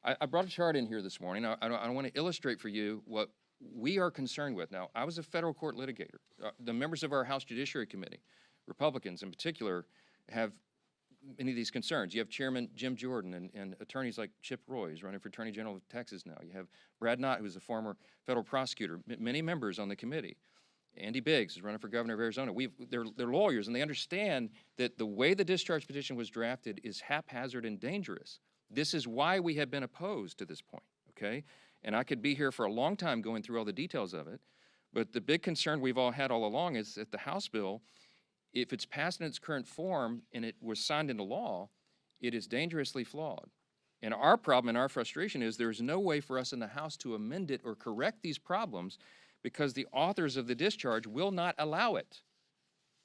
I brought a chart in here this morning. I want to illustrate for you what we are concerned with. Now, I was a federal court litigator. The members of our House Judiciary Committee, Republicans in particular, have many of these concerns. You have Chairman Jim Jordan and attorneys like Chip Roy, who's running for Attorney General of Texas now. You have Brad Knott, who's a former federal prosecutor, many members on the committee. Andy Biggs is running for governor of Arizona. They're lawyers, and they understand that the way the discharge petition was drafted is haphazard and dangerous. This is why we have been opposed to this point, okay? And I could be here for a long time going through all the details of it, but the big concern we've all had all along is that the House bill, if it's passed in its current form and it was signed into law, it is dangerously flawed. And our problem and our frustration is there's no way for us in the House to amend it or correct these problems because the authors of the discharge will not allow it.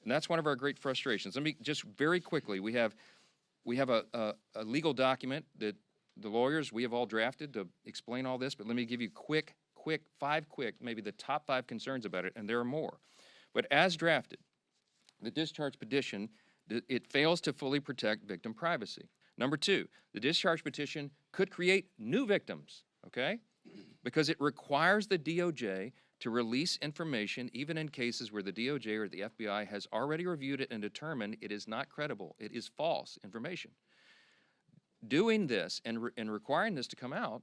And that's one of our great frustrations. Let me just very quickly, we have a legal document that the lawyers, we have all drafted to explain all this, but let me give you five quick, maybe the top 5 concerns about it, and there are more. But as drafted, the discharge petition, it fails to fully protect victim privacy. Number 2, the discharge petition could create new victims, okay? Because it requires the DOJ to release information even in cases where the DOJ or the FBI has already reviewed it and determined it is not credible, it is false information. Doing this and requiring this to come out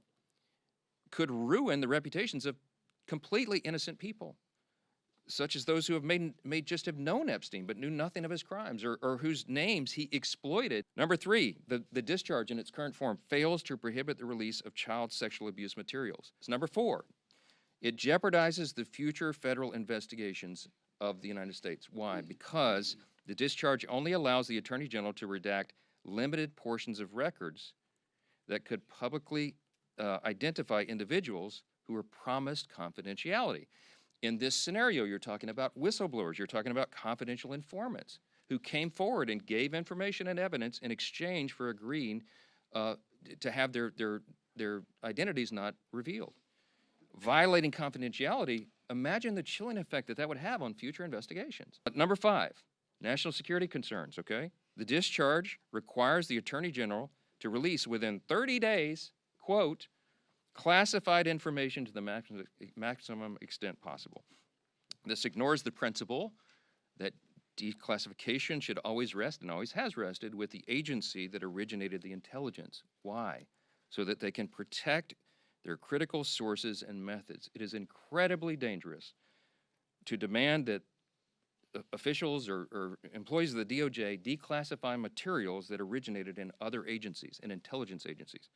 could ruin the reputations of completely innocent people, such as those who have may just have known Epstein but knew nothing of his crimes or whose names he exploited. Number 3, the discharge in its current form fails to prohibit the release of child sexual abuse materials. So number 4, it jeopardizes the future federal investigations of the United States. Why? Because the discharge only allows the Attorney General to redact limited portions of records that could publicly identify individuals who were promised confidentiality. In this scenario, you're talking about whistleblowers, you're talking about confidential informants who came forward and gave information and evidence in exchange for agreeing to have their identities not revealed. Violating confidentiality, imagine the chilling effect that would have on future investigations. Number 5, national security concerns, okay? The discharge requires the Attorney General to release within 30 days, quote, classified information to the maximum extent possible. This ignores the principle that declassification should always rest, and always has rested, with the agency that originated the intelligence. Why? So that they can protect their critical sources and methods. It is incredibly dangerous to demand that officials or employees of the DOJ declassify materials that originated in other agencies, in intelligence agencies.